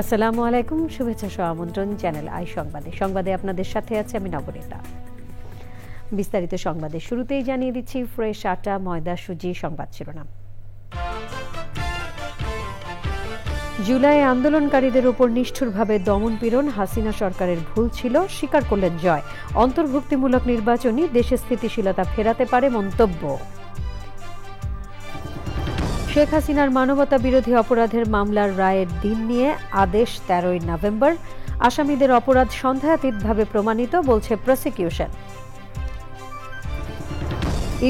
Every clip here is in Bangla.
আসসালামু আলাইকুম, শুভেচ্ছা সহ আমন্ত্রণ চ্যানেল আই সংবাদে আপনাদের সাথে আছে আমি নবনীতা। বিস্তারিত সংবাদের শুরুতেই জানিয়ে দিচ্ছি ফ্রেশ আটা, ময়দা, সুজি সংবাদ শিরোনাম। জুলাই আন্দোলনকারীদের উপর নিষ্ঠুরভাবে দমনপীড়ন, হাসিনা সরকারের ভুল ছিল, স্বীকার করলেন জয়। অন্তর্ভুক্তিমূলক নির্বাচনই দেশে স্থিতিশীলতা ফেরাতে পারে মন্তব্য। শেখ হাসিনার মানবতা বিরোধী অপরাধের মামলার রায়ের দিন নিয়ে আদেশ 13ই নভেম্বর। আসামিদের অপরাধ সন্দেহাতীতভাবে প্রমাণিত, বলছে প্রসিকিউশন।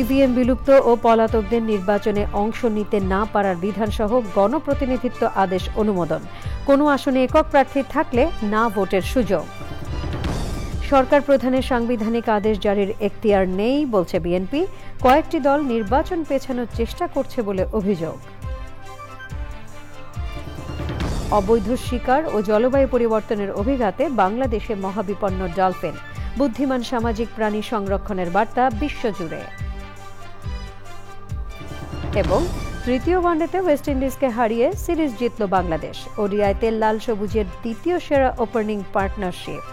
ইভিএম বিলুপ্ত ও পলাতকদের নির্বাচনে অংশ নিতে না পারার বিধানসহ গণপ্রতিনিধিত্ব আদেশ অনুমোদন। কোনো আসনে একক প্রার্থী থাকলে না ভোটের সুযোগ। সরকার প্রধানের সাংবিধানিক আদেশ জারির এখতিয়ার নেই, বলছে বিএনপি। কয়েকটি দল নির্বাচন পেছানোর চেষ্টা করছে বলে অভিযোগ। অবৈধ শিকার ও জলবায়ু পরিবর্তনের অভিঘাতে বাংলাদেশে মহাবিপন্ন ডলফিন। বুদ্ধিমান সামাজিক প্রাণী সংরক্ষণের বার্তা বিশ্বজুড়ে। এবং তৃতীয় ওয়ানডেতে ওয়েস্ট ইন্ডিজকে হারিয়ে সিরিজ জিতল বাংলাদেশ। ওডিআইতে লাল সবুজের দ্বিতীয় সেরা ওপেনিং পার্টনারশিপ।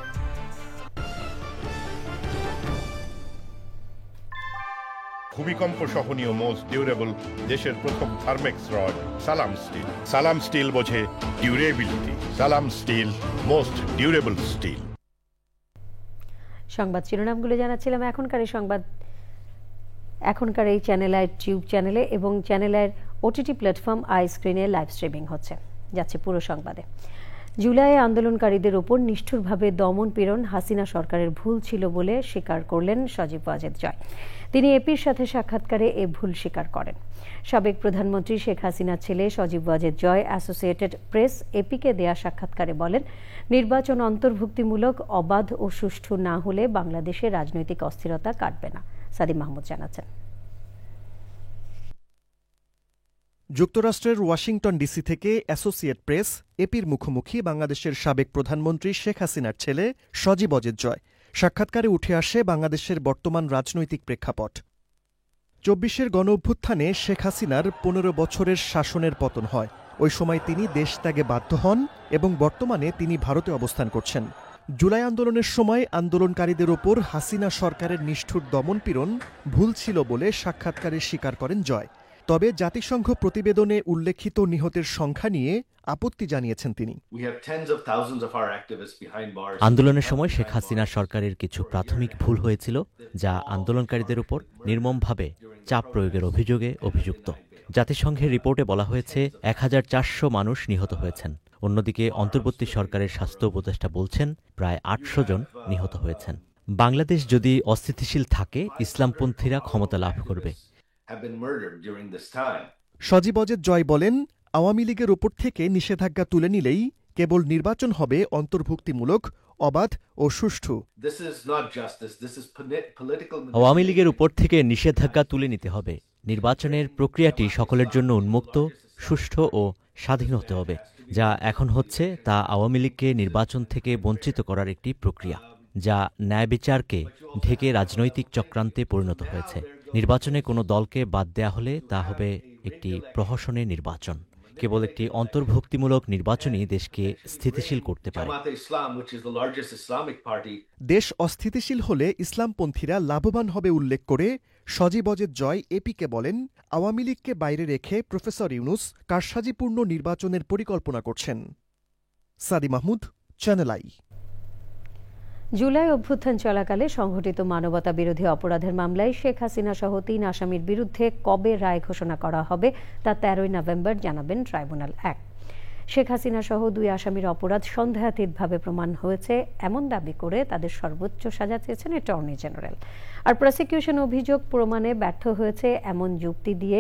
ভূমিকম্প সহনীয় মোস্ট ডিউরেবল দেশের প্রথম থার্মেক্স রড সালাম স্টিল। সালাম স্টিল বোঝে ডিউরেবিলিটি। সালাম স্টিল, মোস্ট ডিউরেবল স্টিল। সংবাদ শিরোনামগুলো জানাচ্ছিলাম। এখনকার এই চ্যানেল আই টিউব চ্যানেলে এবং চ্যানেল আইয়ের ওটিটি প্ল্যাটফর্ম আই স্ক্রিনে লাইভ স্ট্রিমিং হচ্ছে। যাচ্ছে পুরো সংবাদে। জুলাই আন্দোলনকারীদের উপর নিষ্ঠুরভাবে দমন পীড়ন, হাসিনা সরকারের ভুল ছিল বলে স্বীকার করলেন সজীব ওয়াজেদ জয়। তিনি এপির সাথে সাক্ষাৎকারে এ ভুল স্বীকার করেন। সাবেক প্রধানমন্ত্রী শেখ হাসিনার ছেলে Sajeeb Wazed Joy associated press APK দেয়া সাক্ষাৎকারে বলেন, নির্বাচন অন্তর্ভুক্তিমূলক, অবাধ ও সুষ্ঠু না হলে বাংলাদেশে রাজনৈতিক অস্থিরতা কাটবে না। সাদিম মাহমুদ জানাচ্ছেন। যুক্তরাষ্ট্রের ওয়াশিংটন ডিসি থেকে অ্যাসোসিয়েট প্রেস এপির মুখোমুখি বাংলাদেশের সাবেক প্রধানমন্ত্রী শেখ হাসিনার ছেলে সজীব ওয়াজেদ জয়। সাক্ষাৎকারে উঠে আসে বাংলাদেশের বর্তমান রাজনৈতিক প্রেক্ষাপট। ২৪-এর গণঅভ্যুত্থানে শেখ হাসিনার ১৫ বছরের শাসনের পতন হয়। ওই সময় তিনি দেশ ত্যাগে বাধ্য হন এবং বর্তমানে তিনি ভারতে অবস্থান করছেন। জুলাই আন্দোলনের সময় আন্দোলনকারীদের ওপর হাসিনা সরকারের নিষ্ঠুর দমনপীড়ন ভুল ছিল বলে সাক্ষাৎকারে স্বীকার করেন জয়। তবে জাতিসংঘ প্রতিবেদনে উল্লেখিত নিহতের সংখ্যা নিয়ে আপত্তি জানিয়েছেন তিনি। আন্দোলনের সময় শেখ হাসিনা সরকারের কিছু প্রাথমিক ভুল হয়েছিল, যা আন্দোলনকারীদের উপর নির্মমভাবে চাপ প্রয়োগের অভিযোগে অভিযুক্ত। জাতিসংঘের রিপোর্টে বলা হয়েছে ১৪০০ মানুষ নিহত হয়েছেন। অন্যদিকে অন্তর্বর্তী সরকারের স্বাস্থ্য উপদেষ্টা বলছেন প্রায় ৮০০ জন নিহত হয়েছেন। বাংলাদেশ যদি অস্থিতিশীল থাকে, ইসলামপন্থীরা ক্ষমতা লাভ করবে। সজীব ওয়াজেদ জয় বলেন, আওয়ামী লীগের ওপর থেকে নিষেধাজ্ঞা তুলে নিলেই কেবল নির্বাচন হবে অন্তর্ভুক্তিমূলক, অবাধ ও সুষ্ঠু। আওয়ামী লীগের উপর থেকে নিষেধাজ্ঞা তুলে নিতে হবে। নির্বাচনের প্রক্রিয়াটি সকলের জন্য উন্মুক্ত, সুষ্ঠু ও স্বাধীন হতে হবে। যা এখন হচ্ছে তা আওয়ামী লীগকে নির্বাচন থেকে বঞ্চিত করার একটি প্রক্রিয়া, যা ন্যায় বিচারকে ঢেকে রাজনৈতিক চক্রান্তে পরিণত হয়েছে। নির্বাচনে কোনো দলকে বাদ দেয়া হলে তা হবে একটি প্রহসনের নির্বাচন। কেবল একটি অন্তর্ভুক্তিমূলক নির্বাচনই দেশকে স্থিতিশীল করতে পারে। দেশ অস্থিতিশীল হলে ইসলামপন্থীরা লাভবান হবে উল্লেখ করে সজীব ওয়াজেদ জয় এপিকে বলেন, আওয়ামী লীগকে বাইরে রেখে প্রফেসর ইউনূস কারসাজিপূর্ণ নির্বাচনের পরিকল্পনা করছেন। সাদি মাহমুদ, চ্যানেল আই। জুলাই অভ্যুত্থান চলাকালে সংঘটিত মানবতা বিরোধী অপরাধের মামলায় শেখ হাসিনা সহ ৩ আসামির বিরুদ্ধে কবে রায় ঘোষণা করা হবে তা 13ই নভেম্বর জানাবেন ট্রাইব্যুনাল ১। শেখ হাসিনা সহ ২ আসামির অপরাধ সন্দেহাতীতভাবে প্রমাণ হয়েছে এমন দাবি করে তাদের সর্বোচ্চ সাজা চেয়েছেন অ্যাটর্নি জেনারেল। আর প্রসিকিউশন অভিযোগ প্রমাণে ব্যর্থ হয়েছে এমন যুক্তি দিয়ে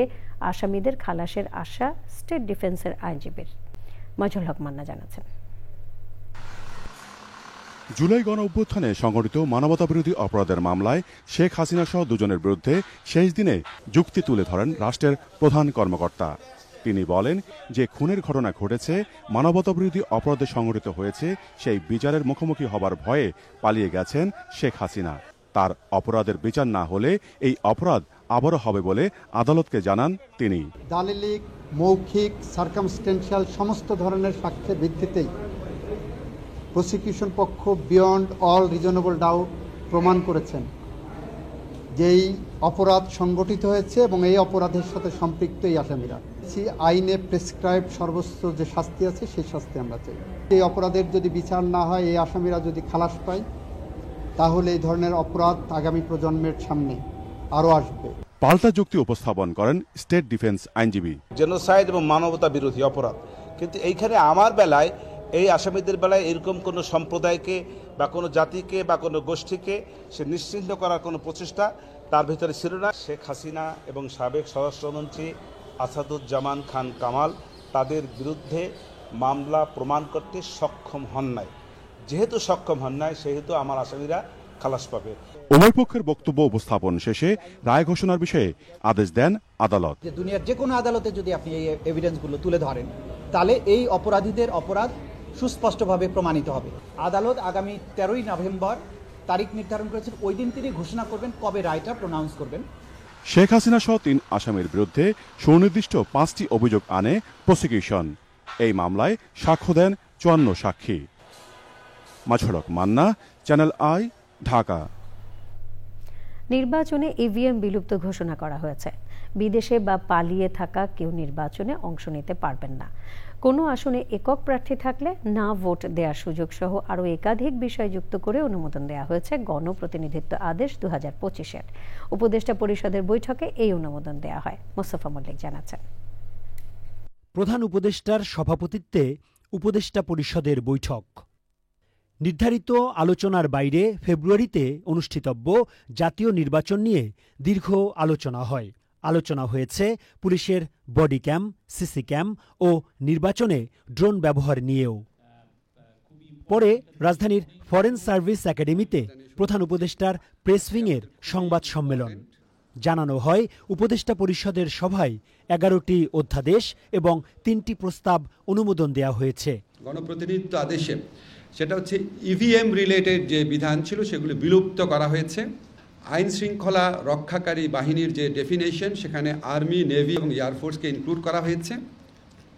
আসামিদের খালাসের আশা স্টেট ডিফেন্সের আইনজীবীর। মজল হক মান্না জানাচ্ছেন। জুলাই গণ অভ্যুত্থানে সংঘটিত মানবতাবিরোধী অপরাধের মামলায় শেখ হাসিনা সহ ২ জনের বিরুদ্ধে শেষ দিনে যুক্তি তুলে ধরেন রাষ্ট্রের প্রধান কর্মকর্তা। তিনি বলেন যে খুনের ঘটনা ঘটেছে, মানবতাবিরোধী অপরাধে সংঘটিত হয়েছে, সেই বিচারের মুখোমুখি হবার ভয়ে পালিয়ে গেছেন শেখ হাসিনা। তার অপরাধের বিচার না হলে এই অপরাধ আবারও হবে বলে আদালতকে জানান তিনি। দালিলিক, মৌখিক, সার্কামস্টেন্সিয়াল সমস্ত ধরনের সাক্ষ্যের ভিত্তিতেই প্রসিকিউশন পক্ষ বিয়ন্ড অল রিজনেবল ডাউট প্রমাণ করেছেন যেই অপরাধ সংগঠিত হয়েছে এবং এই অপরাধের সাথে সম্পৃক্ত এই আসামিরা। আইনে প্রেসক্রাইব সর্বোচ্চ যে শাস্তি আছে সেই শাস্তি আমরা চাই। এই অপরাধের যদি বিচার না হয়, এই আসামিরা যদি খালাস পায়, তাহলে এই ধরনের অপরাধ আগামী প্রজন্মের সামনে আরও আসবে। পাল্টা যুক্তি উপস্থাপন করেন স্টেট ডিফেন্স আইনজীবী। জেনোসাইড এবং মানবতা বিরোধী অপরাধ, কিন্তু এইখানে আমার বেলায় এই আসামিদের বেলায় এরকম কোনো সম্প্রদায়কে বা কোনো জাতিকে বা কোনো গোষ্ঠীকে সে নিশ্চিহ্ন করার কোনো প্রচেষ্টা তার ভিতরে ছিল না। শেখ হাসিনা এবং সাবেক স্বরাষ্ট্রমন্ত্রী আসাদুজ্জামান খান কামাল তাদের বিরুদ্ধে মামলা প্রমাণ করতে সক্ষম হন নাই। যেহেতু সক্ষম হন নাই, সেহেতু আমার আসামিরা খালাস পাবে। উভয় পক্ষের বক্তব্য উপস্থাপন শেষে রায় ঘোষণার বিষয়ে আদেশ দেন আদালত। দুনিয়ার যে কোনো আদালতে যদি আপনি এই এভিডেন্সগুলো তুলে ধরেন, তাহলে এই অপরাধীদের অপরাধ সুস্পষ্টভাবে প্রমাণিত হবে। আদালত আগামী 13ই নভেম্বর তারিখ নির্ধারণ করেছেন। ওই দিন তিনি ঘোষণা করবেন কবে রায়টা প্রোনাউন্স করবেন। শেখ হাসিনা সহ 3 আসামির বিরুদ্ধে সুনির্দিষ্ট 5টি অভিযোগ আনে প্রসিকিউশন। এই মামলায় সাক্ষ্য দেন 54 সাক্ষী। মাঝড়ক মান্না, চ্যানেল আই, ঢাকা। নির্বাচনে ইভিএম বিলুপ্ত ঘোষণা করা হয়েছে। বিদেশে বা পালিয়ে থাকা কেউ নির্বাচনে অংশ নিতে পারবেন না। কোনো আসনে একক প্রার্থী থাকলে না ভোট দেওয়ার সুযোগ সহ আরও একাধিক বিষয় যুক্ত করে অনুমোদন দেওয়া হয়েছে গণপ্রতিনিধিত্ব আদেশ 2025-এর। উপদেষ্টা পরিষদের বৈঠকে এই অনুমোদন দেওয়া হয়। মোস্তফা মল্লিক জানাচ্ছেন। প্রধান উপদেষ্টার সভাপতিত্বে উপদেষ্টা পরিষদের বৈঠক। নির্ধারিত আলোচনার বাইরে ফেব্রুয়ারিতে অনুষ্ঠিতব্য জাতীয় নির্বাচন নিয়ে দীর্ঘ আলোচনা হয়। আলোচনা হয়েছে পুলিশের বডি ক্যাম, সিসি ক্যাম ও নির্বাচনে ড্রোন ব্যবহার নিয়েও। পরে রাজধানীর ফরেন সার্ভিস একাডেমিতে প্রধান উপদেষ্টার প্রেস উইংয়ের সংবাদ সম্মেলন। জানানো হয় উপদেষ্টা পরিষদের সভায় 11টি অধ্যাদেশ এবং 3টি প্রস্তাব অনুমোদন দেওয়া হয়েছে। গণপ্রতিনিধিত্ব আদেশে সেটা হচ্ছে ইভিএম রিলেটেড যে বিধান ছিল সেগুলো বিলুপ্ত করা হয়েছে। আইন শৃঙ্খলা রক্ষাকারী বাহিনীর যে ডেফিনেশন, সেখানে আর্মি, নেভি এবং এয়ারফোর্সকে ইনক্লুড করা হয়েছে।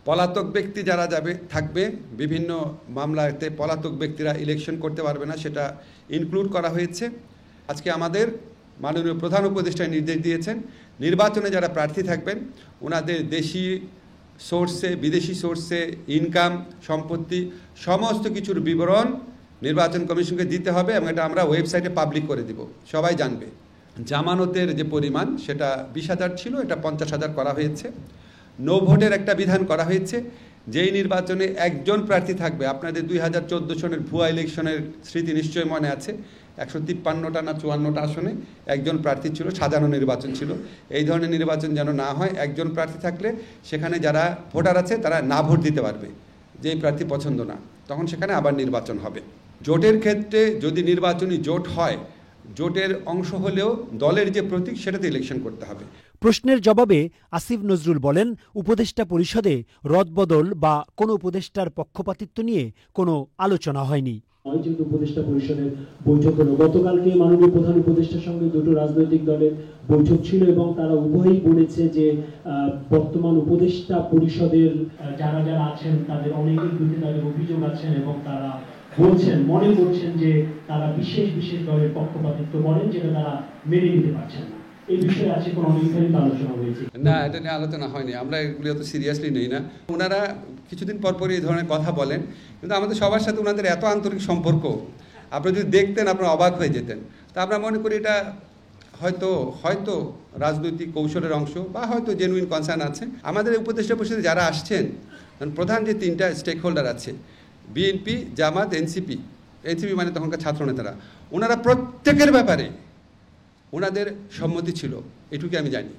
পলাতক ব্যক্তি যারা থাকবে, বিভিন্ন মামলাতে পলাতক ব্যক্তিরা ইলেকশন করতে পারবে না, সেটা ইনক্লুড করা হয়েছে। আজকে আমাদের মাননীয় প্রধান উপদেষ্টা নির্দেশ দিয়েছেন, নির্বাচনে যারা প্রার্থী থাকবেন ওনাদের দেশি সোর্সে, বিদেশি সোর্সে ইনকাম, সম্পত্তি সমস্ত কিছুর বিবরণ নির্বাচন কমিশনকে দিতে হবে এবং এটা আমরা ওয়েবসাইটে পাবলিক করে দিব, সবাই জানবে। জামানতের যে পরিমাণ সেটা 20,000 ছিল, এটা 50,000 করা হয়েছে। নো ভোটের একটা বিধান করা হয়েছে, যেই নির্বাচনে একজন প্রার্থী থাকবে। আপনাদের 2014 সনের ভুয়া ইলেকশনের স্মৃতি নিশ্চয়ই মনে আছে, 153টা না 54টা আসনে একজন প্রার্থী ছিল, সাজানো নির্বাচন ছিল। এই ধরনের নির্বাচন যেন না হয়। একজন প্রার্থী থাকলে সেখানে যারা ভোটার আছে তারা না ভোট দিতে পারবে, যেই প্রার্থী পছন্দ না, তখন সেখানে আবার নির্বাচন হবে। জোটের ক্ষেত্রে যদি নির্বাচনী জোট হয়, জোটের অংশ হলেও দলের যে প্রতীক সেটাতে ইলেকশন করতে হবে। প্রশ্নের জবাবে আসিফ নজরুল বলেন, উপদেষ্টা পরিষদে রদবদল বা কোনো উপদেষ্টার পক্ষপাতিত্ব নিয়ে কোনো আলোচনা হয়নি। যেহেতু উপদেষ্টা পরিষদের বৈঠক হলো, গতকালকে মাননীয় প্রধান উপদেষ্টার সঙ্গে দুটো রাজনৈতিক দলের বৈঠক ছিল এবং তারা উভয়ই বলেছে যে বর্তমান উপদেষ্টা পরিষদের যারা যারা আছেন তাদের অনেকের বিরুদ্ধে তাদের অভিযোগ আছেন এবং তারা বলছেন, মনে করছেন যে তারা বিশেষ বিশেষ দলের পক্ষপাতিত্ব করেন, যেটা তারা মেনে নিতে পারছেন না। এই বিষয়ে আছে কোনো অনেকখানি আলোচনা হয়েছে না? এটা নিয়ে আলোচনা হয়নি, আমরা এগুলো তো সিরিয়াসলি নেই না। ওনারা কিছুদিন পর পরই এই ধরনের কথা বলেন, কিন্তু আমাদের সবার সাথে ওনাদের এত আন্তরিক সম্পর্ক, আপনারা যদি দেখতেন আপনারা অবাক হয়ে যেতেন। তা আমরা মনে করি এটা হয়তো রাজনৈতিক কৌশলের অংশ বা হয়তো জেনুইন কনসার্ন আছে। আমাদের উপদেষ্টা পরিষদে যারা আসছেন, প্রধান যে 3টা স্টেক হোল্ডার আছে, বিএনপি, জামাত, এনসিপি মানে তখনকার ছাত্র নেতারা, ওনারা প্রত্যেকের ব্যাপারে ওনাদের সম্মতি ছিল, এটুকু আমি জানি।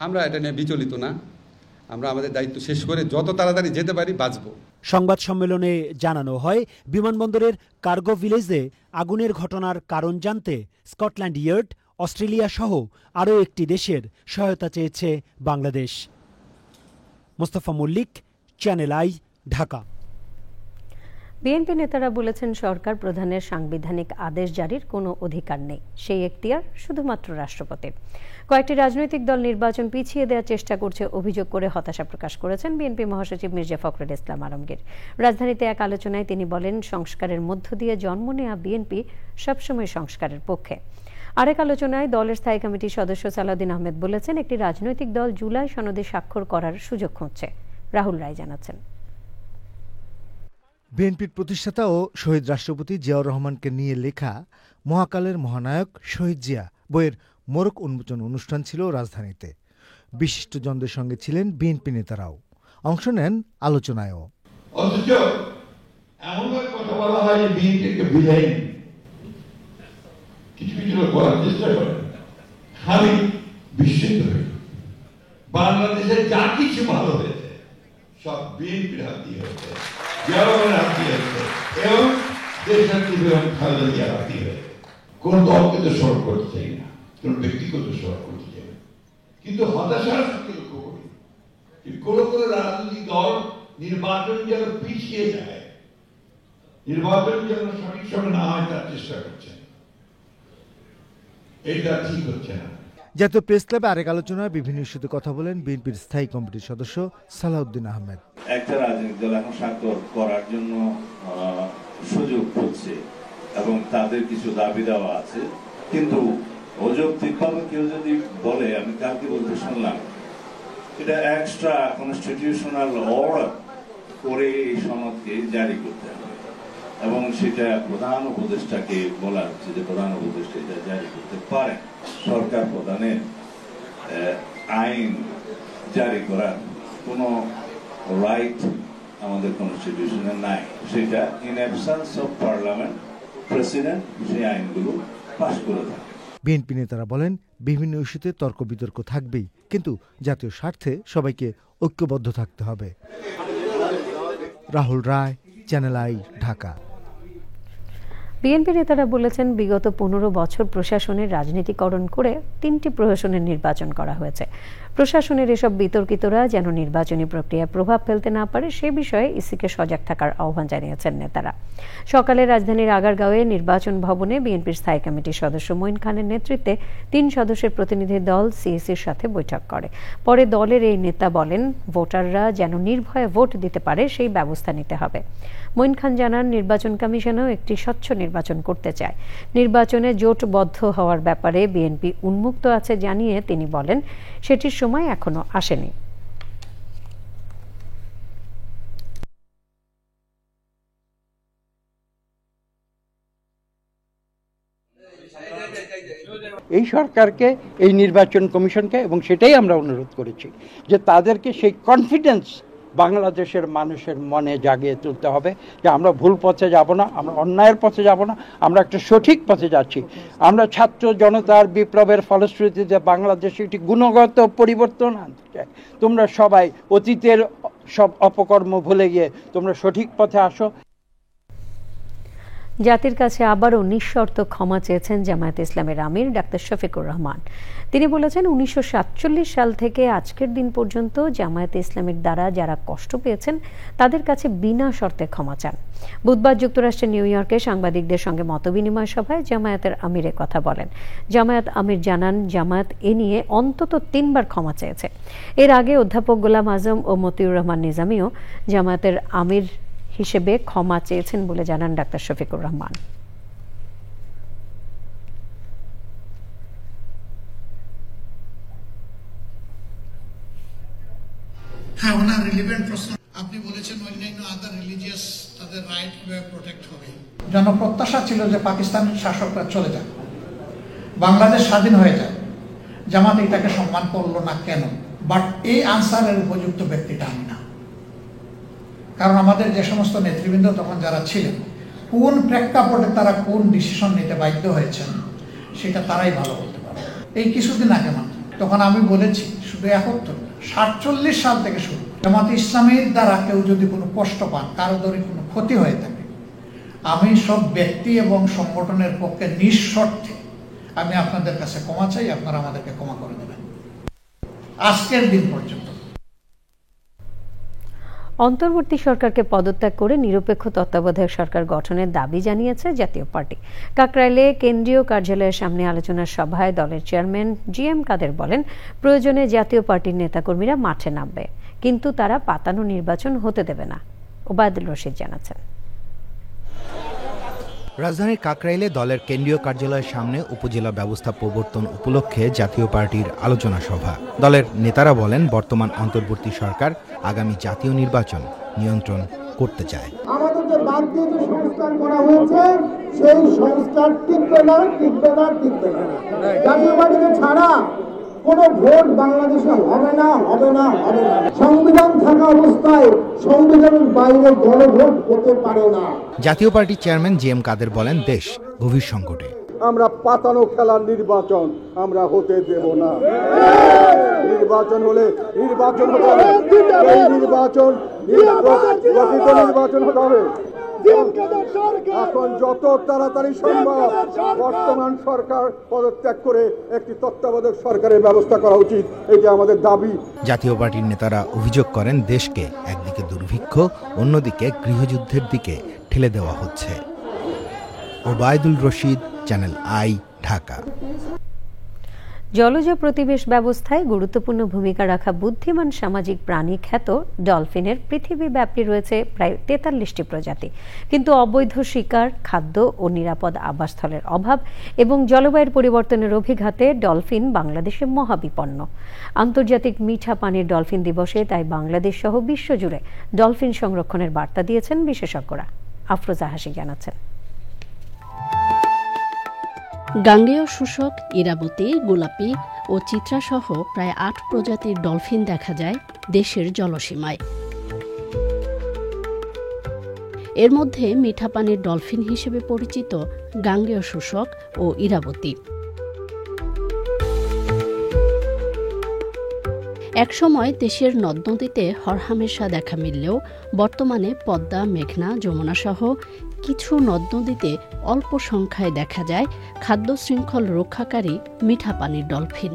আমরা এটা নিয়ে বিচলিত না, আমরা আমাদের দায়িত্ব শেষ করে যত তাড়াতাড়ি যেতে পারি বাঁচব। সংবাদ সম্মেলনে জানানো হয়, বিমানবন্দরের কার্গো ভিলেজে আগুনের ঘটনার কারণ জানতে স্কটল্যান্ড ইয়ার্ড, অস্ট্রেলিয়া সহ আরও একটি দেশের সহায়তা চেয়েছে Bangladesh. Mostafa Mallik, channel I, Dhaka. BNP নেতারা বলেছেন সরকার প্রধানের সাংবিধানিক আদেশ জারির কোনো অধিকার নেই, সেই এখতিয়ার শুধুমাত্র রাষ্ট্রপতির। কয়েকটি রাজনৈতিক দল নির্বাচন পিছিয়ে দেওয়ার চেষ্টা করছে অভিযোগ করে হতাশা প্রকাশ করেছেন বিএনপি মহাসচিব মির্জা ফখরুল ইসলাম আলমগীর। রাজধানীতে এক আলোচনায় তিনি বলেন, সংস্কারের মধ্য দিয়ে জন্ম নেওয়া বিএনপি সবসময় সংস্কারের পক্ষে। আরেক আলোচনায় দলের স্থায়ী কমিটির সদস্য সালাউদ্দিন আহমেদ বলেছেন, একটি রাজনৈতিক দল জুলাই সনদে স্বাক্ষর করার সুযোগ খুঁজছে। রাহুল রায় জানাচ্ছেন। বিএনপির প্রতিষ্ঠাতা ও শহীদ রাষ্ট্রপতি জিয়াউর রহমানকে নিয়ে লেখা মহাকালের মহানায়ক শহীদ জিয়া বইয়ের মোড়ক উন্মোচন অনুষ্ঠান ছিল রাজধানীতে। বিশিষ্টজনদের সঙ্গে ছিলেন বিএনপি নেতারাও, অংশ নেন আলোচনায়ও। অথচ এমনভাবে কথা বলা হয় যে বিএনপিকে বিদায় কিছু কিছু লোক বলার চেষ্টা করেন। আমি বিস্মিত হই, বাংলাদেশের যা কিছু ভালো হয়েছে সব বিএনপির হাত দিয়ে হয়েছে, জিয়াউর হাত দিয়ে হয়েছে এবং দেশনেত্রী বেগম খালেদা জিয়ার হাত দিয়ে হয়েছে। কোন দলকে তো স্মরণ করতে চাই না, কোন ব্যক্তিগত স্মরণ করতে চাই না, কিন্তু হতাশার সঙ্গে লক্ষ্য করি কোন কোন রাজনৈতিক দল নির্বাচন যেন পিছিয়ে যায়, নির্বাচন যেন সঠিক সময় না হয় তার চেষ্টা করছেন। এটা ঠিক হচ্ছে না। জাতীয় প্রেস ক্লাবে আরেক আলোচনায় বিভিন্ন ইস্যুতে কথা বলেন বিএনপির স্থায়ী কমিটির সদস্য সালাউদ্দিন আহমেদ। একটা রাজনৈতিক দল এখন স্বাক্ষর করার জন্য সুযোগ খুঁজছে এবং তাদের কিছু দাবি দেওয়া আছে, কিন্তু অযৌক্তিকভাবে কেউ যদি বলে, আমি কালকে বলতে শুনলাম এটা এক্সট্রা কনস্টিটিউশনাল অর্ডার করে এই সনদকে জারি করতে হবে এবং সেটা প্রধান উপদেষ্টাকে বলা হচ্ছে যে প্রধান উপদেষ্টা এটা জারি করতে পারেন। সরকার প্রধানের আইন জারি করার কোনো রাইট আমাদের কনস্টিটিউশনে নাই, সেটা in absence of parliament president সেই আইনগুলো পাশ করে থাকে। বিএনপি নেতারা বলেন, বিভিন্ন ইস্যুতে তর্ক বিতর্ক থাকবেই, কিন্তু জাতীয় স্বার্থে সবাইকে ঐক্যবদ্ধ থাকতে হবে। রাহুল রায়, চ্যানেল আই, ঢাকা। বিএনপি নেতারা বলেছেন, বিগত 15 বছর প্রশাসনের রাজনীতিকরণ করে 3টি প্রশাসনের নির্বাচন করা হয়েছে। প্রশাসনের এসব বিতর্কিতরা যেন নির্বাচনী প্রক্রিয়ায় প্রভাব ফেলতে না পারে সে বিষয়ে ইসিকে সজাগ থাকার আহ্বান জানিয়েছেন নেতারা। সকালে রাজধানীর আগারগাঁওয়ে নির্বাচন ভবনে বিএনপির স্থায়ী কমিটির সদস্য মঈন খানের নেতৃত্বে 3 সদস্যের প্রতিনিধি দল সিএসির সাথে বৈঠক করে। পরে দলের এই নেতা বলেন, ভোটাররা যেন নির্ভয়ে ভোট দিতে পারে সেই ব্যবস্থা নিতে হবে। মঈন খান জানান, নির্বাচন কমিশনও একটি স্বচ্ছ নির্বাচন করতে চায়। নির্বাচনে জোটবদ্ধ হওয়ার ব্যাপারে বিএনপি উন্মুক্ত আছে জানিয়ে তিনি বলেন, সেটির সময় এখনো আসেনি। এই সরকারকে, এই নির্বাচন কমিশনকে, এবং সেটাই আমরা অনুরোধ করেছি যে তাদেরকে সেই কনফিডেন্স বাংলাদেশের মানুষের মনে জাগিয়ে তুলতে হবে যে আমরা ভুল পথে যাব না, আমরা অন্যায়ের পথে যাব না, আমরা একটা সঠিক পথে যাচ্ছি। আমরা ছাত্র জনতার বিপ্লবের ফলশ্রুতিতে বাংলাদেশে একটি গুণগত পরিবর্তন আনতে চাই। তোমরা সবাই অতীতের সব অপকর্ম ভুলে গিয়ে তোমরা সঠিক পথে আসো। জাতির কাছে আবারও নিঃশর্ত ক্ষমা চেয়েছেন জামায়াতে ইসলামের আমির ডাক্তার শফিকুর রহমান। তিনি বলেছেন, 1947 সাল থেকে আজকের দিন পর্যন্ত জামায়াতে ইসলামের দ্বারা যারা কষ্ট পেয়েছেন তাদের কাছে বিনা শর্তে ক্ষমা চান। বুধবার যুক্তরাষ্ট্রের নিউ ইয়র্কে সাংবাদিকদের সঙ্গে মতবিনিময় সভায় জামায়াতের আমির কথা বলেন। জামায়াত আমির জানান, জামায়াত এ নিয়ে অন্তত 3 বার ক্ষমা চেয়েছে। এর আগে অধ্যাপক গোলাম আজম ও মতিউর রহমান নিজামীও জামায়াতের আমির হিসেবে ক্ষমা চেয়েছেন বলে জানান ডাক্তার শফিকুর রহমান। হ্যাঁ, ওনার রিলেভেন্ট প্রশ্ন আপনি বলেছেন, অন্যান্য আদার রিলিজিয়াস তাদের রাইট কিভাবে প্রোটেক্ট হবে। জনপ্রত্যাশা ছিল যে পাকিস্তানের শাসকরা চলে যাক, বাংলাদেশ স্বাধীন হয়ে যায়। জামাত এটাকে সম্মান করলো না কেন? বাট এই আনসারের উপযুক্ত ব্যক্তিটা আমি না, কারণ আমাদের যে সমস্ত নেতৃবৃন্দ তখন যারা ছিলেন, কোন প্রেক্ষাপটে তারা কোন ডিসিশন নিতে বাধ্য হয়েছেন সেটা তারাই ভালো বলতে পারে। এই কিছুদিন আগে মাত্র তখন আমি বলেছি, শুধু 47 সাল থেকে শুরু, জামাতে ইসলামের দ্বারা কেউ যদি কোনো কষ্ট পান, কারো ধরে কোনো ক্ষতি হয়ে থাকে, আমি সব ব্যক্তি এবং সংগঠনের পক্ষে নিঃশর্তে আমি আপনাদের কাছে ক্ষমা চাই, আপনারা আমাদেরকে ক্ষমা করে দেবেন। আজকের দিন পর্যন্ত অন্তর্বর্তী সরকারকে পদত্যাগ করে নিরপেক্ষ তত্ত্বাবধায়ক সরকার গঠনের দাবি জানিয়েছে জাতীয় পার্টি। কাকরাইলে কেন্দ্রীয় কার্যালয়ের সামনে আলোচনা সভায় দলের চেয়ারম্যান জিএম কাদের বলেন, প্রয়োজনে জাতীয় পার্টির নেতাকর্মীরা মাঠে নামবে, কিন্তু তারা পাতানো নির্বাচন হতে দেবে না। ওবায়দুল রশিদ জানাচ্ছেন। রাজধানীর কাকরাইলে দলের কেন্দ্রীয় কার্যালয়ের সামনে উপজেলা ব্যবস্থা প্রবর্তন উপলক্ষে জাতীয় পার্টির আলোচনা সভা। দলের নেতারা বলেন, বর্তমান অন্তর্বর্তী সরকার আগামী জাতীয় নির্বাচন নিয়ন্ত্রণ করতে চায়। আমাদের যে বাদ দিয়ে যে সংস্কার করা হয়েছে সেই সংস্কার টিকবে না। জাতীয় পার্টিকে ছাড়া কোনো ভোট বাংলাদেশে হবে না। সংবিধান থাকা অবস্থায় সংবিধানের বাইরে গণভোট হতে পারে না। জাতীয় পার্টির চেয়ারম্যান জিএম কাদের বলেন, দেশ গভীর সংকটে। আমরা পাতানো খেলার নির্বাচন আমরা হতে দেব না। নির্বাচন হলে নির্বাচন হতে হবে, এই নির্বাচন হতে হবে। এখন যত তাড়াতাড়ি সম্ভব বর্তমান সরকার পদত্যাগ করে একটি তত্ত্বাবধায়ক সরকারের ব্যবস্থা করা উচিত, এটা আমাদের দাবি। জাতীয় পার্টির নেতারা অভিযোগ করেন, দেশকে একদিকে দুর্ভিক্ষ, অন্যদিকে গৃহযুদ্ধের দিকে ঠেলে দেওয়া হচ্ছে। Obaidul Rashid, channel I, Dhaka. জলজ প্রতিবেশ ব্যবস্থায় গুরুত্বপূর্ণ ভূমিকা রাখা বুদ্ধিমান সামাজিক প্রাণী খ্যাত ডলফিনের পৃথিবীব্যাপী রয়েছে প্রায় 43টি প্রজাতি, কিন্তু অবৈধ শিকার, খাদ্য ও নিরাপদ আবাসস্থলের অভাব এবং জলবায়ুর পরিবর্তনের অভিঘাতে ডলফিন বাংলাদেশে মহাবিপন্ন। আন্তর্জাতিক মিঠা পানির ডলফিন দিবসে তাই বাংলাদেশ সহ বিশ্বজুড়ে ডলফিন সংরক্ষণের বার্তা দিয়েছেন বিশেষজ্ঞরা। আফরোজা হাসি জানাচ্ছেন। গাঙ্গেয় শুষ্ক, ইরাবতী, গোলাপি ও চিত্রাসহ প্রায় 8 প্রজাতির ডলফিন দেখা যায় দেশের জলসীমায়। এর মধ্যে মিঠা পানির ডলফিন হিসেবে পরিচিত গাঙ্গেয় শুষ্ক ও ইরাবতী। একসময় দেশের নদ নদীতে হরহামেশা দেখা মিললেও বর্তমানে পদ্মা, মেঘনা, যমুনা সহ কিছু নদ নদীতে অল্প সংখ্যায় দেখা যায় খাদ্য শৃঙ্খল রক্ষাকারী মিঠা পানির ডলফিন।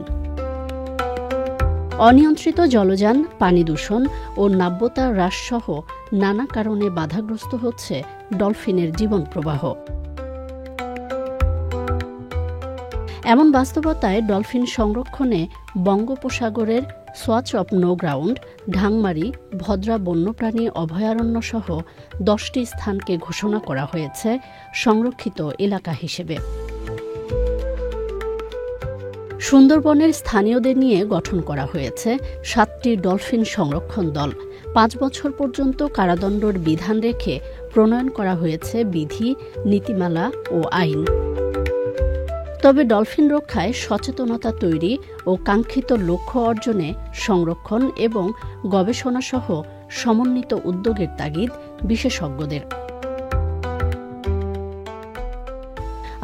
অনিয়ন্ত্রিত জলযান, পানি দূষণ ও নাব্যতা হ্রাসসহ নানা কারণে বাধাগ্রস্ত হচ্ছে ডলফিনের জীবন প্রবাহ। এমন বাস্তবতায় ডলফিন সংরক্ষণে বঙ্গোপসাগরের swatch of no ground, Dhangmari, ভদ্রা বন্যপ্রাণী অভয়ারণ্য সহ 10টি স্থানকে ঘোষণা করা হয়েছে সংরক্ষিত এলাকা হিসেবে। সুন্দরবনের স্থানীয়দের নিয়ে গঠন করা হয়েছে 7টি ডলফিন সংরক্ষণ দল। 5 বছর পর্যন্ত কারাদণ্ডের বিধান রেখে প্রণয়ন করা হয়েছে বিধি, নীতিমালা ও আইন। তবে ডলফিন রক্ষায় সচেতনতা তৈরি ও কাঙ্ক্ষিত লক্ষ্য অর্জনে সংরক্ষণ এবং গবেষণা সহ সমন্বিত উদ্যোগের তাগিদ বিশেষজ্ঞদের।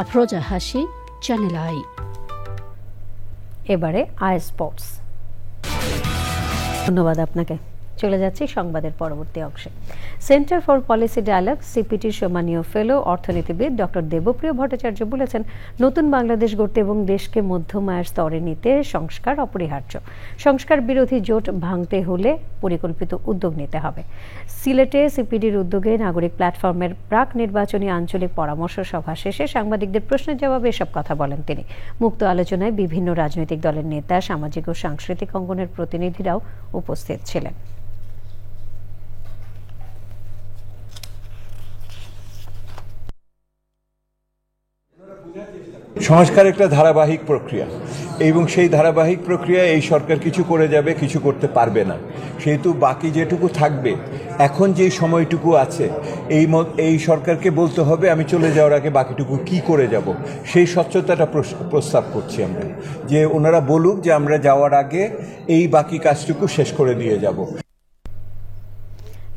আফরোজা হাসি, চ্যানেল আই। এবারে আই স্পোর্টস। ধন্যবাদ আপনাকে। চলে যাচ্ছি সংবাদের পরবর্তী অংশে। সেন্টার ফর পলিসি ডায়ালগ সিপিটির সম্মানীয় ফেলো অর্থনীতিবিদ ডক্টর দেবপ্রিয় ভট্টাচার্য বলেছেন, নতুন বাংলাদেশ গড়তে এবং দেশকে মধ্যম আয়ের স্তরে নিতে সংস্কার অপরিহার্য। সংস্কার বিরোধী জোট ভাঙতে হলে পরিকল্পিত উদ্যোগ নিতে হবে। সিলেটে সিপিডির উদ্যোগে নাগরিক প্ল্যাটফর্মের প্রাক নির্বাচনী আঞ্চলিক পরামর্শ সভা শেষে সাংবাদিকদের প্রশ্নের জবাবে এসব কথা বলেন তিনি। মুক্ত আলোচনায় বিভিন্ন রাজনৈতিক দলের নেতা, সামাজিক ও সাংস্কৃতিক অঙ্গনের প্রতিনিধিরাও উপস্থিত ছিলেন। সংস্কার একটা ধারাবাহিক প্রক্রিয়া এবং সেই ধারাবাহিক প্রক্রিয়া এই সরকার কিছু করে যাবে, কিছু করতে পারবে না। সেহেতু বাকি যেটুকু থাকবে, এখন যেই সময়টুকু আছে, এই সরকারকে বলতে হবে আমি চলে যাওয়ার আগে বাকিটুকু কি করে যাব। সেই স্বচ্ছতাটা প্রস্তাব করছি আমরা, যে ওনারা বলুক যে আমরা যাওয়ার আগে এই বাকি কাজটুকু শেষ করে দিয়ে যাব।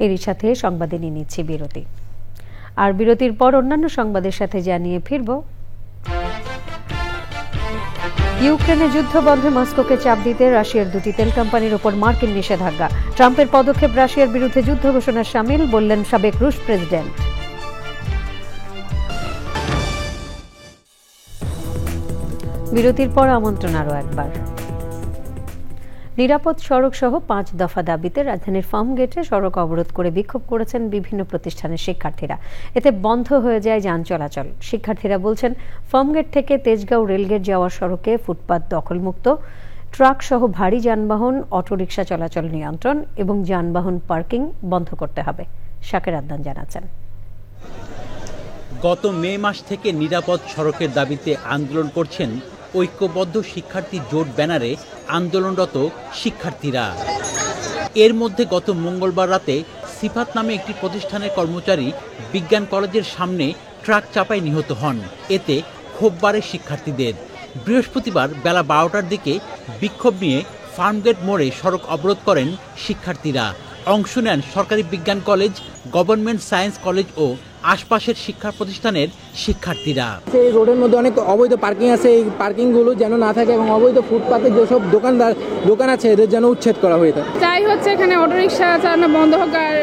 এরই সাথে সংবাদে নিয়ে নিচ্ছি বিরতি, আর বিরতির পর অন্যান্য সংবাদের সাথে জানিয়ে ফিরব। ইউক্রেনে যুদ্ধ বন্ধে মস্কোকে চাপ দিতে রাশিয়ার 2টি তেল কোম্পানির উপর মার্কিন নিষেধাজ্ঞা। ট্রাম্পের পদক্ষেপ রাশিয়ার বিরুদ্ধে যুদ্ধ ঘোষণার শামিল, বললেন সাবেক রুশ প্রেসিডেন্ট। বিরতির পর আমন্ত্রণ আরও একবার। নিরাপদ সড়ক সহ ৫ দফা দাবিতে রাজধানীর ফার্মগেটে সড়ক অবরোধ করে বিক্ষোভ করেছেন বিভিন্ন প্রতিষ্ঠানের শিক্ষার্থীরা। এতে বন্ধ হয়ে যায় যান চলাচল। শিক্ষার্থীরা বলছেন, ফার্মগেট থেকে তেজগাঁও রেলগেট যাওয়ার সড়কে ফুটপাত দখলমুক্ত, ট্রাক সহ ভারী যানবাহন, অটোরিকশা চলাচল নিয়ন্ত্রণ এবং যানবাহন পার্কিং বন্ধ করতে হবে। শাকের আদনান জানাচ্ছেন। গত মে মাস থেকে নিরাপদ সড়কের দাবিতে আন্দোলন করছেন ঐক্যবদ্ধ শিক্ষার্থী জোট ব্যানারে আন্দোলনরত শিক্ষার্থীরা। এর মধ্যে গত মঙ্গলবার রাতে সিফাত নামে একটি প্রতিষ্ঠানের কর্মচারী বিজ্ঞান কলেজের সামনে ট্রাক চাপায় নিহত হন। এতে ক্ষোভ বাড়ে শিক্ষার্থীদের। বৃহস্পতিবার বেলা 12টার দিকে বিক্ষোভ নিয়ে ফার্মগেট মোড়ে সড়ক অবরোধ করেন শিক্ষার্থীরা। অংশ নেন সরকারি বিজ্ঞান কলেজ, গভর্নমেন্ট সায়েন্স কলেজ ও আশপাশের শিক্ষা প্রতিষ্ঠানের শিক্ষার্থীরা। এই রোডের মধ্যে অনেক অবৈধ পার্কিং আছে, এই পার্কিংগুলো যেন না থাকে এবং অবৈধ ফুটপাতে যেসব দোকান আছে এদের যেন উচ্ছেদ করা হয়ে থাকে। চাই হচ্ছে এখানে অটোরিকশা চালানো বন্ধ হোক আর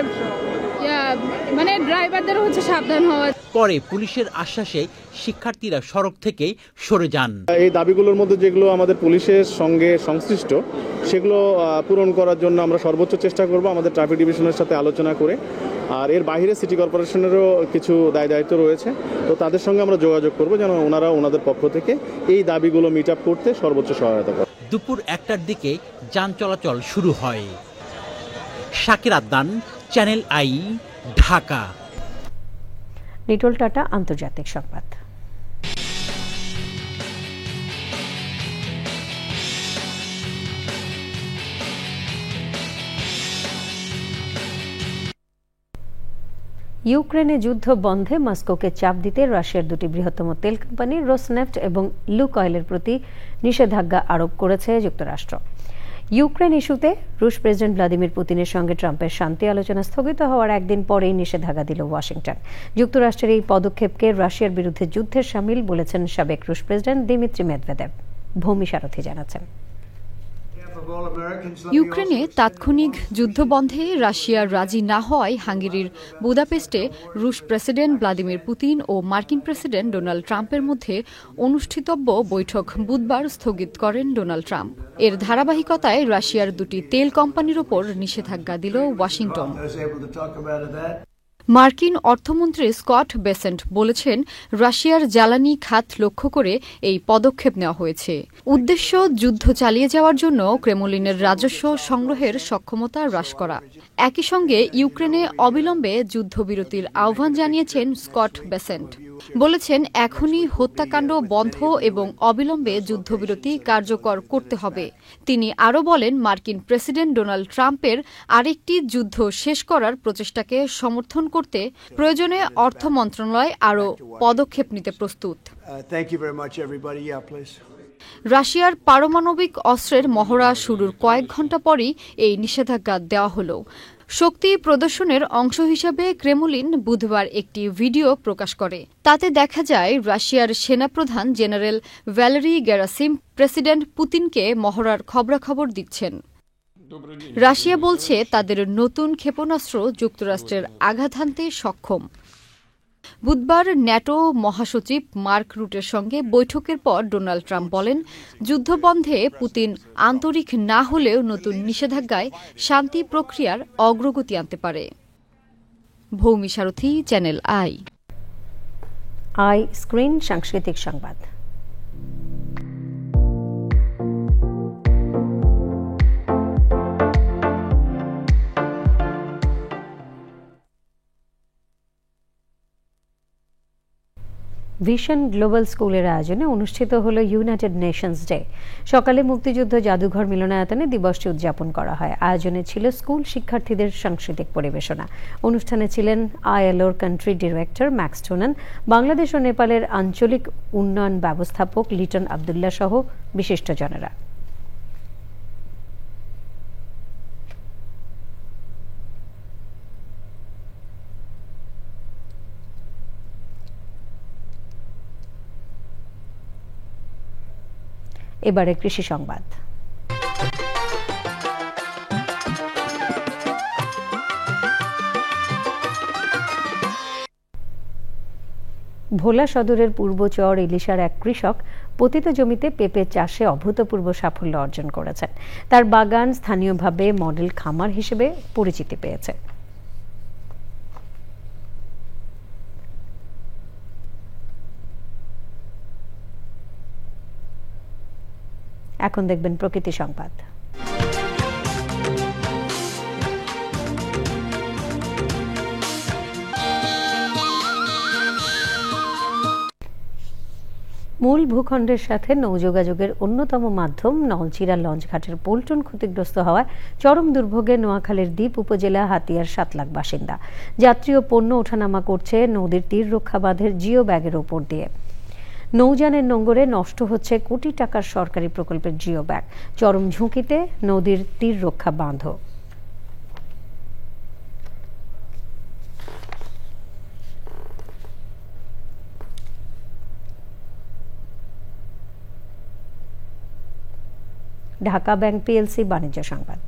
মানে ড্রাইভারদেরও হচ্ছে সাবধান হওয়া। পরে পুলিশের আশ্বাসে শিক্ষার্থীরা সড়ক থেকে সরে যান। এই দাবিগুলোর মধ্যে যেগুলো আমাদের পুলিশের সঙ্গে সংশ্লিষ্ট সেগুলো পূরণ করার জন্য আমরা সর্বোচ্চ চেষ্টা করব আমাদের ট্রাফিক ডিভিশনের সাথে আলোচনা করে। আর এর বাইরে সিটি কর্পোরেশনেরও কিছু দায়িত্ব রয়েছে, তো তাদের সঙ্গে আমরা যোগাযোগ করব যেন ওনারা ওনাদের পক্ষ থেকে এই দাবিগুলো মিট আপ করতে সর্বোচ্চ সহায়তা করে। দুপুর 1টার দিকে যান চলাচল শুরু হয়। শাকির আদনান, চ্যানেল আই, ঢাকা। নিটোল টাটা আন্তর্জাতিক সংবাদ। ইউক্রেনে যুদ্ধ বন্ধে মস্কোকে চাপ দিতে রাশিয়ার দুটি বৃহত্তম তেল কোম্পানি রোসনেফট এবং লুকয়েলের প্রতি নিষেধাজ্ঞা আরোপ করেছে যুক্তরাষ্ট্র। ইউক্রেন ইস্যুতে রুশ প্রেসিডেন্ট ভ্লাদিমির পুতিনের সঙ্গে ট্রাম্পের শান্তি আলোচনা স্থগিত হওয়ার একদিন পরেই নিষেধাজ্ঞা দিল ওয়াশিংটন। যুক্তরাষ্ট্রের এই পদক্ষেপকে রাশিয়ার বিরুদ্ধে যুদ্ধের শামিল বলেছেন সাবেক রুশ প্রেসিডেন্ট দিমিত্রি মেদভেদেভ। ভূমি সারথী জানাচ্ছেন। ইউক্রেনে তাৎক্ষণিক যুদ্ধবন্ধে রাশিয়া রাজি না হওয়ায় হাঙ্গেরির বুদাপেস্টে রুশ প্রেসিডেন্ট ভ্লাদিমির পুতিন ও মার্কিন প্রেসিডেন্ট ডোনাল্ড ট্রাম্পের মধ্যে অনুষ্ঠিতব্য বৈঠক বুধবার স্থগিত করেন ডোনাল্ড ট্রাম্প। এর ধারাবাহিকতায় রাশিয়ার দুটি তেল কোম্পানির ওপর নিষেধাজ্ঞা দিল ওয়াশিংটন। মার্কিন অর্থমন্ত্রী স্কট বেসেন্ট বলেছেন, রাশিয়ার জ্বালানি খাত লক্ষ্য করে এই পদক্ষেপ নেওয়া হয়েছে। উদ্দেশ্য যুদ্ধ চালিয়ে যাওয়ার জন্য ক্রেমলিনের রাজস্ব সংগ্রহের সক্ষমতা হ্রাস করা। একই সঙ্গে ইউক্রেনে অবিলম্বে যুদ্ধবিরতির আহ্বান জানিয়েছেন স্কট বেসেন্ট। বলেছেন, এখনই হত্যাকাণ্ড বন্ধ এবং অবিলম্বে যুদ্ধবিরতি কার্যকর করতে হবে। তিনি আরও বলেন, মার্কিন প্রেসিডেন্ট ডোনাল্ড ট্রাম্পের আরেকটি যুদ্ধ শেষ করার প্রচেষ্টাকে সমর্থন করতে প্রয়োজনে অর্থ মন্ত্রণালয় আরও পদক্ষেপ নিতে প্রস্তুত। রাশিয়ার পারমাণবিক অস্ত্রের মহড়া শুরুর কয়েক ঘণ্টা পরই এই নিষেধাজ্ঞা দেওয়া হলো। শক্তি প্রদর্শনের অংশ হিসাবে ক্রেমলিন বুধবার একটি ভিডিও প্রকাশ করে। তাতে দেখা যায় রাশিয়ার সেনাপ্রধান জেনারেল ভ্যালেরি গেরাসিম প্রেসিডেন্ট পুতিনকে মহড়ার খবরাখবর দিচ্ছেন। রাশিয়া বলছে তাদের নতুন ক্ষেপণাস্ত্র যুক্তরাষ্ট্রের আঘাত হানতে সক্ষম। বুধবার ন্যাটো মহাসচিব মার্ক রুটের সঙ্গে বৈঠকের পর ডোনাল্ড ট্রাম্প বলেন, যুদ্ধবন্ধে পুতিন আন্তরিক না হলেও নতুন নিষেধাজ্ঞায় শান্তি প্রক্রিয়ার অগ্রগতি আনতে পারে। ভৌমি সারথী, চ্যানেল আই। আই স্ক্রিন সাংস্কৃতিক সংবাদ। ভিশন গ্লোবাল স্কুলের আয়োজনে অনুষ্ঠিত হল ইউনাইটেড নেশনস ডে। সকালে মুক্তিযুদ্ধ জাদুঘর মিলনায়তনে দিবসটি উদযাপন করা হয়। আয়োজনে ছিল স্কুল শিক্ষার্থীদের সাংস্কৃতিক পরিবেশনা। অনুষ্ঠানে ছিলেন আইএলওর কান্ট্রি ডিরেক্টর ম্যাক্স টোনান, বাংলাদেশ ও নেপালের আঞ্চলিক উন্নয়ন ব্যবস্থাপক লিটন আবদুল্লাহ সহ বিশিষ্টজনেরা। এবারে কৃষি সংবাদ। ভোলা সদরের পূর্বচর ইলিশার এক কৃষক পতিত জমিতে পেঁপে চাষে অভূতপূর্ব সাফল্য অর্জন করেছেন। তার বাগান স্থানীয়ভাবে মডেল খামার হিসেবে পরিচিতি পেয়েছে। এখন দেখবেন প্রকৃতি সংবাদ। মূল ভূখণ্ডের সাথে নৌযোগাযোগের অন্যতম মাধ্যম নলচিরা লঞ্চঘাটের পল্টন ক্ষতিগ্রস্ত হওয়ায় চরম দুর্ভোগে নোয়াখালীর দ্বীপ উপজেলা হাতিয়ার 7 লাখ বাসিন্দা। যাত্রী ও পণ্য ওঠানামা করছে নদীর তীর রক্ষা বাঁধের জিও ব্যাগের ওপর দিয়ে। নৌযানের নোঙ্গরে নষ্ট হচ্ছে কোটি টাকার সরকারি প্রকল্পের জিও ব্যাগ। চরম ঝুঁকিতে নদীর তীর রক্ষা বাঁধও। ঢাকা ব্যাংক পিএলসি বাণিজ্য সংবাদ।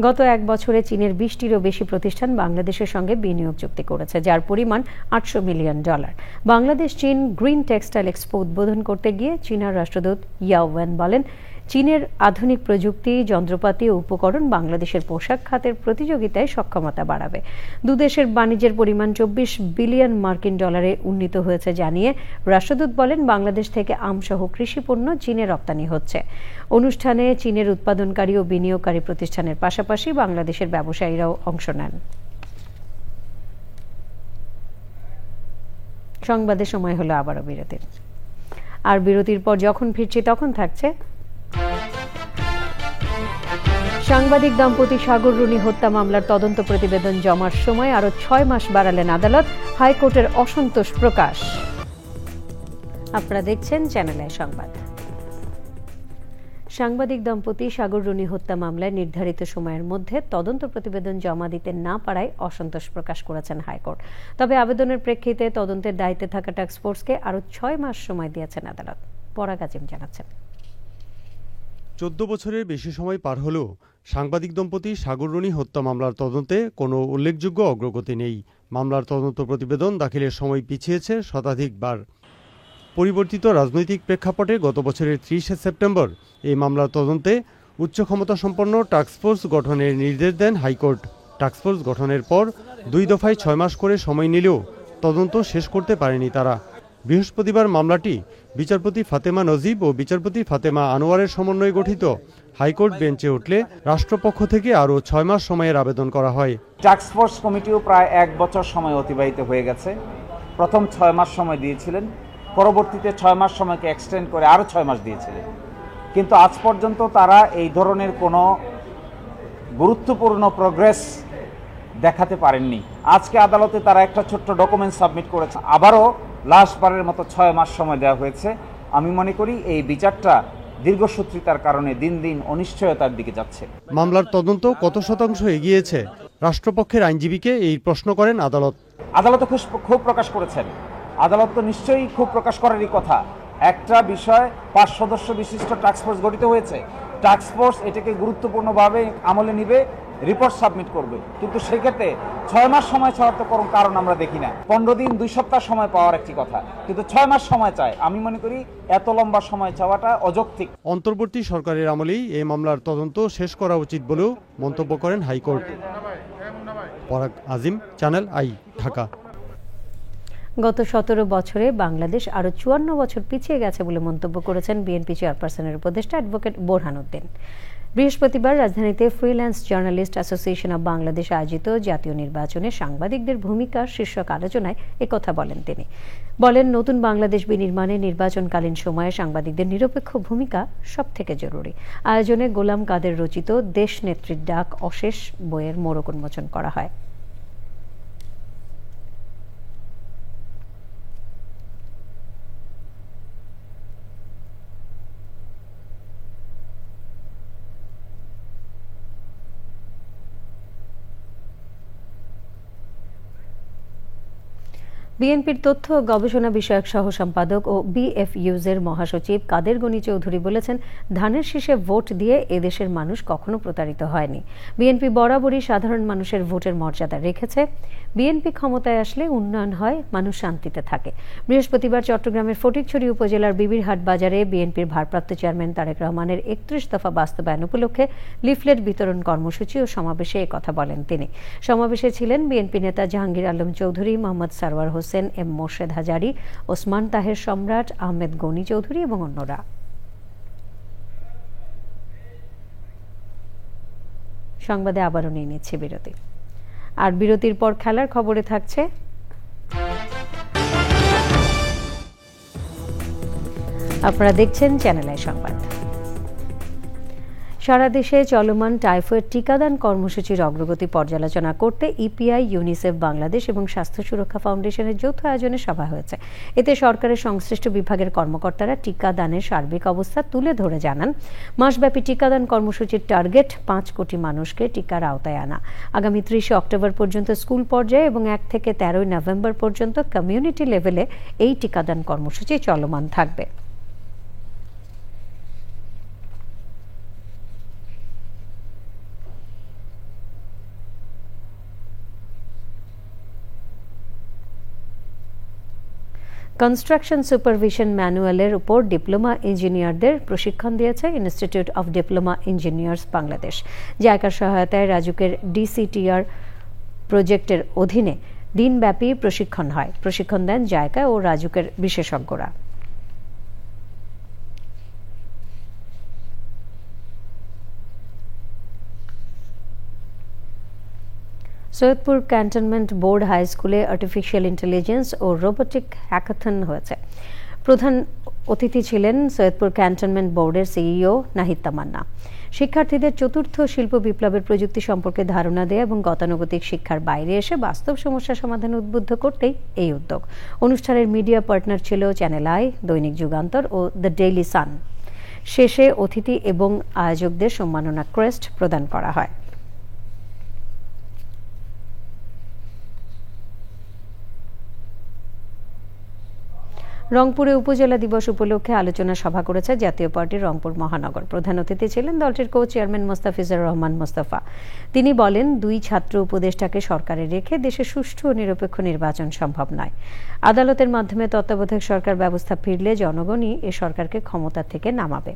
গত এক বছরে চীনের 20টিরও বেশি প্রতিষ্ঠান বাংলাদেশের সঙ্গে বিনিয়োগ চুক্তি করেছে, যার পরিমাণ $800 মিলিয়ন। বাংলাদেশ চীন গ্রিন টেক্সটাইল এক্সপো উদ্বোধন করতে গিয়ে চীনের রাষ্ট্রদূত ইয়াও ওয়েন বলেন, চীনের আধুনিক প্রযুক্তি, যন্ত্রপাতি ও উপকরণ বাংলাদেশের পোশাক খাতের প্রতিযোগিতায় সক্ষমতা বাড়াবে। দুদেশের বাণিজ্যের পরিমাণ $24 বিলিয়ন উন্নীত হয়েছে জানিয়ে রাষ্ট্রদূত বলেন, বাংলাদেশ থেকে আমসহ কৃষিপণ্য চীনে রপ্তানি হচ্ছে। অনুষ্ঠানে চীনের উৎপাদনকারী ও বিনিয়োগকারী প্রতিষ্ঠানের পাশাপাশি বাংলাদেশের ব্যবসায়ীরাও অংশ নেন। সংবাদের সময় হলো আবারও বিরতির। আর বিরতির পর যখন ফিরছি তখন থাকছে সাংবাদিক দম্পতি সাগর রুনি হত্যা মামলার তদন্ত প্রতিবেদন জমার সময় আরো 6 মাস বাড়ালেন আদালত, হাইকোর্টের অসন্তোষ প্রকাশ। আপনারা দেখছেন চ্যানেল আই সংবাদ। সাংবাদিক দম্পতি সাগর রুনি হত্যা মামলায় নির্ধারিত সময়ের মধ্যে তদন্ত প্রতিবেদন জমা দিতে না পারায় অসন্তোষ প্রকাশ করেছেন হাইকোর্ট। তবে আবেদনের প্রেক্ষিতে তদন্তের দায়িত্বে থাকা টাস্কফোর্সকে আরো 6 মাস সময় দিয়েছেন আদালত। পরাগ আজিম জানাচ্ছেন। 14 বছরের বেশি সময় পার হলেও সাংবাদিক দম্পতি সাগর রুনি হত্যা মামলার তদন্তে কোনো উল্লেখযোগ্য অগ্রগতি নেই। মামলার তদন্ত প্রতিবেদন দাখিলের সময় পিছিয়েছে শতাধিকবার। পরিবর্তিত রাজনৈতিক প্রেক্ষাপটে গত বছরের 30 সেপ্টেম্বর এই মামলার তদন্তে উচ্চ ক্ষমতাসম্পন্ন টাস্কফোর্স গঠনের নির্দেশ দেন হাইকোর্ট। টাস্কফোর্স গঠনের পর 2 দফায় 6 মাস করে সময় নিলেও তদন্ত শেষ করতে পারেনি তারা। বৃহস্পতিবার মামলাটি বিচারপতি ফাতেমা নজিব ও বিচারপতি ফাতেমা আনোয়ারের সমন্বয়ে গঠিত হাইকোর্ট বেঞ্চে উঠলে রাষ্ট্রপক্ষ থেকে আরও 6 মাস সময়ের আবেদন করা হয়। টাস্কফোর্স কমিটিও প্রায় 1 বছর সময় অতিবাহিত হয়ে গেছে। প্রথম 6 মাস সময় দিয়েছিলেন, পরবর্তীতে 6 মাস সময়কে এক্সটেন্ড করে আরও 6 মাস দিয়েছিলেন, কিন্তু আজ পর্যন্ত তারা এই ধরনের কোনো গুরুত্বপূর্ণ প্রোগ্রেস দেখাতে পারেননি। আজকে আদালতে তারা একটা ছোট্ট ডকুমেন্ট সাবমিট করেছে, আবারও লাস্টবারের মতো 6 মাস সময় দেওয়া হয়েছে। আমি মনে করি এই বিচারটা দীর্ঘসূত্রিতার কারণে দিন দিন অনিশ্চয়তার দিকে যাচ্ছে। মামলার তদন্ত কত শতাংশ এগিয়েছে রাষ্ট্রপক্ষের আইনজীবীকে এই প্রশ্ন করেন আদালত। আদালত ক্ষোভ প্রকাশ করেছেন। আদালত তো নিশ্চয়ই ক্ষোভ প্রকাশ করারই কথা। একটা বিষয় 5 সদস্য বিশিষ্ট টাস্কফোর্স গঠিত হয়েছে, টাস্কফোর্স এটাকে গুরুত্বপূর্ণভাবে আমলে নিবে, রিপোর্ট সাবমিট করবে, কিন্তু সেক্ষেত্রে 6 মাস সময় চাওয়ার তো কোনো কারণ আমরা দেখি না। 15 দিন 2 সপ্তাহ সময় পাওয়ার একটি কথা, কিন্তু 6 মাস সময় চায়। আমি মনে করি এত লম্বা সময় চাওয়াটা অযৌক্তিক। অন্তর্বর্তী সরকারের আমলেই এই মামলার তদন্ত শেষ করা উচিত বলেও মন্তব্য করেন হাইকোর্ট। পরাগ আজিম, চ্যানেল আই, ঢাকা। গত 17 বছরে বাংলাদেশ আরো 54 বছর পিছিয়ে গেছে বলে মন্তব্য করেছেন বিএনপি চেয়ারপারসনের উপদেষ্টা অ্যাডভোকেট বোরহান উদ্দিন। বৃহস্পতিবার রাজধানীতে freelance journalist association of Bangladesh আয়োজিত জাতীয় নির্বাচনে সাংবাদিকদের ভূমিকা শীর্ষক আলোচনায় একথা বলেন তিনি। বলেন, নতুন বাংলাদেশ বিনির্মাণে নির্বাচনকালীন সময়ে সাংবাদিকদের নিরপেক্ষ ভূমিকা সবথেকে জরুরি। আয়োজনে গোলাম কাদের রচিত দেশ নেত্রীর ডাক অশেষ বইয়ের মোড়ক উন্মোচন করা হয়। বিএনপির তথ্য ও গবেষণা বিষয়ক সহ সম্পাদক ও বিএফইউজের মহাসচিব কাদের গনি চৌধুরী বলেছেন, ধানের শীষে ভোট দিয়ে এদেশের মানুষ কখনো প্রতারিত হয়নি। বিএনপি বরাবরই সাধারণ মানুষের ভোটের মর্যাদা রেখেছে। বিএনপি ক্ষমতায় আসলে উন্নয়ন হয়, মানুষ শান্তিতে থাকে। বৃহস্পতিবার চট্টগ্রামের ফটিকছড়ি উপজেলার বিবিরহাট বাজারে বিএনপির ভারপ্রাপ্ত চেয়ারম্যান তারেক রহমানের ৩১ দফা বাস্তবায়ন উপলক্ষে লিফলেট বিতরণ কর্মসূচি ও সমাবেশে একথা বলেন তিনি। সমাবেশে ছিলেন বিএনপি নেতা জাহাঙ্গীর আলম চৌধুরী, মোহাম্মদ সারওয়ার হোসেন, এম মোর্শেদ হাজারী, ওসমান তাহের সম্রাট, আহমেদ গনি চৌধুরী এবং অন্যরা। সংবাদে আবারও নিয়ে নিচ্ছে বিরতি। আর বিরতির পর খেলার খবরে থাকছে আপনারা দেখছেন চ্যানেল আই সংবাদ। সারা দেশে চলমান টাইফয়েড টিকাদান কর্মসূচির অগ্রগতি পর্যালোচনা করতে ইপিআই, ইউনিসেফ বাংলাদেশ এবং স্বাস্থ্য সুরক্ষা ফাউন্ডেশনের যৌথ আয়োজনে সভা হয়েছে। এতে সরকারের সংশ্লিষ্ট বিভাগের কর্মকর্তারা টিকাদানের সার্বিক অবস্থা তুলে ধরে জানান, মাসব্যাপী টিকাদান কর্মসূচির টার্গেট ৫ কোটি মানুষকে টিকার আওতায় আনা। আগামী ৩০ অক্টোবর পর্যন্ত স্কুল পর্যায়ে এবং ১ থেকে ১৩ নভেম্বর পর্যন্ত কমিউনিটি লেভেলে এই টিকাদান কর্মসূচি চলমান থাকবে। কনস্ট্রাকশন সুপারভিশন ম্যানুয়ালের উপর ডিপ্লোমা ইঞ্জিনিয়ারদের প্রশিক্ষণ দিয়েছে institute of diploma engineers Bangladesh. জায়কার সহায়তায় রাজুকের ডিসিটিআর প্রজেক্টের অধীনে দিনব্যাপী প্রশিক্ষণ হয়। প্রশিক্ষণ দেন জায়কা ও রাজুকের বিশেষজ্ঞরা। সৈয়দপুর ক্যান্টনমেন্ট বোর্ড হাই স্কুলে আর্টিফিশিয়াল ইন্টেলিজেন্স ও রোবোটিক হ্যাকাথন হয়েছে। প্রধান অতিথি ছিলেন সৈয়দপুর ক্যান্টনমেন্ট বোর্ডের সিইও নাহিদ তামান্না। শিক্ষার্থীদের চতুর্থ শিল্প বিপ্লবের প্রযুক্তি সম্পর্কে ধারণা দেয়া এবং গতানুগতিক শিক্ষার বাইরে এসে বাস্তব সমস্যা সমাধানে উদ্বুদ্ধ করতেই এই উদ্যোগ। অনুষ্ঠানের মিডিয়া পার্টনার ছিল চ্যানেল আই, দৈনিক যুগান্তর ও দ্য ডেইলি সান। শেষে অতিথি এবং আয়োজকদের সম্মাননা ক্রেস্ট প্রদান করা হয়। রংপুরে উপজেলা দিবস উপলক্ষে আলোচনা সভা করেছে জাতীয় পার্টির রংপুর মহানগর। প্রধান অতিথি ছিলেন দলটির কো চেয়ারম্যান মোস্তাফিজুর রহমান মোস্তফা। তিনি বলেন, 2 ছাত্র উপদেষ্টাকে সরকারে রেখে দেশে সুষ্ঠু ও নিরপেক্ষ নির্বাচন সম্ভব নয়। আদালতের মাধ্যমে তত্ত্বাবধায়ক সরকার ব্যবস্থা ফিরলে জনগণই এ সরকারকে ক্ষমতা থেকে নামাবে।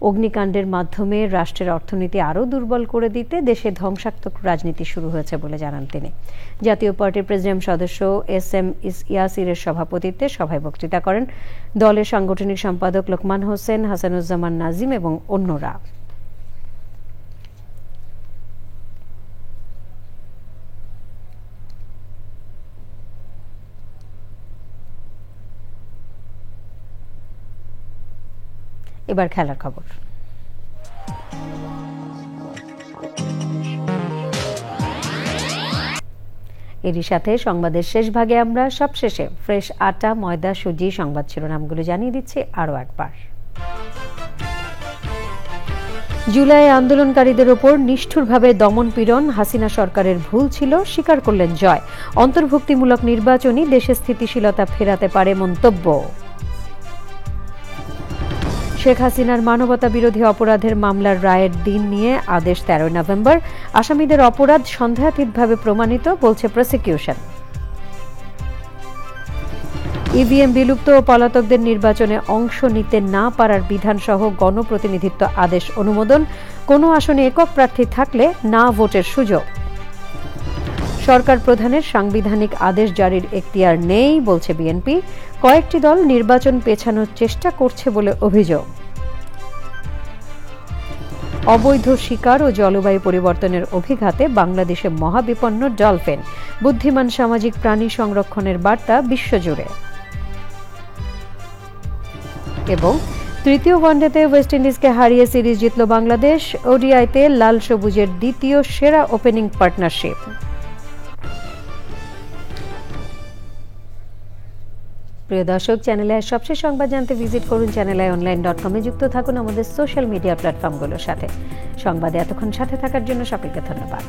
অগ্নিকাণ্ডের মাধ্যমে রাষ্ট্রের অর্থনীতি আরও দুর্বল করে দিতে দেশে ধ্বংসাত্মক রাজনীতি শুরু হয়েছে বলে জানান তিনি। জাতীয় পার্টির প্রেসিডিয়াম সদস্য SM ইয়াসিরের সভাপতিত্বে সভায় বক্তৃতা করেন দলের সাংগঠনিক সম্পাদক লোকমান হোসেন, হাসানুজ্জামান নাজিম এবং অন্যরা। এবার খেলার খবর। এরই সাথে সংবাদের শেষ ভাগে আমরা সবশেষে ফ্রেশ আটা, ময়দা, সুজি সংবাদ শিরোনামগুলো জানিয়ে দিচ্ছি আরও একবার। জুলাই আন্দোলনকারীদের ওপর নিষ্ঠুরভাবে দমন পীড়ন হাসিনা সরকারের ভুল ছিল, স্বীকার করলেন জয়। অন্তর্ভুক্তিমূলক নির্বাচনই দেশে স্থিতিশীলতা ফেরাতে পারে মন্তব্য। শেখ হাসিনার মানবতা বিরোধী অপরাধের মামলার রায়ের দিন নিয়ে আদেশ 13 নভেম্বর। আসামিদের অপরাধ সন্দেহাতীতভাবে প্রমাণিত, বলছে প্রসিকিউশন। ইভিএম বিলুপ্ত ও পলাতকদের নির্বাচনে অংশ নিতে না পারার বিধানসহ গণপ্রতিনিধিত্ব আদেশ অনুমোদন। কোনো আসনে একক প্রার্থী থাকলে না ভোটের সুযোগ। সরকার প্রধানের সাংবিধানিক আদেশ জারির এখতিয়ার নেই, বলছে বিএনপি। কয়েকটি দল নির্বাচন পেছানোর চেষ্টা করছে বলে অভিযোগ। অবৈধ শিকার ও জলবায়ু পরিবর্তনের অভিঘাতে বাংলাদেশে মহাবিপন্ন ডলফিন। বুদ্ধিমান সামাজিক প্রাণী সংরক্ষণের বার্তা বিশ্বজুড়ে। এবং তৃতীয় ওয়ানডেতে ওয়েস্ট ইন্ডিজকে হারিয়ে সিরিজ জিতল বাংলাদেশ। ওডিআইতে লাল সবুজের দ্বিতীয় সেরা ওপেনিং পার্টনারশিপ। প্রিয় দর্শক, চ্যানেলে সবশেষ সংবাদ জানতে ভিজিট করুন channelionline.com-এ। যুক্ত থাকুন আমাদের সোশ্যাল মিডিয়া প্ল্যাটফর্মগুলোর সাথে। সংবাদে এতক্ষণ সাথে থাকার জন্য সকলকে ধন্যবাদ।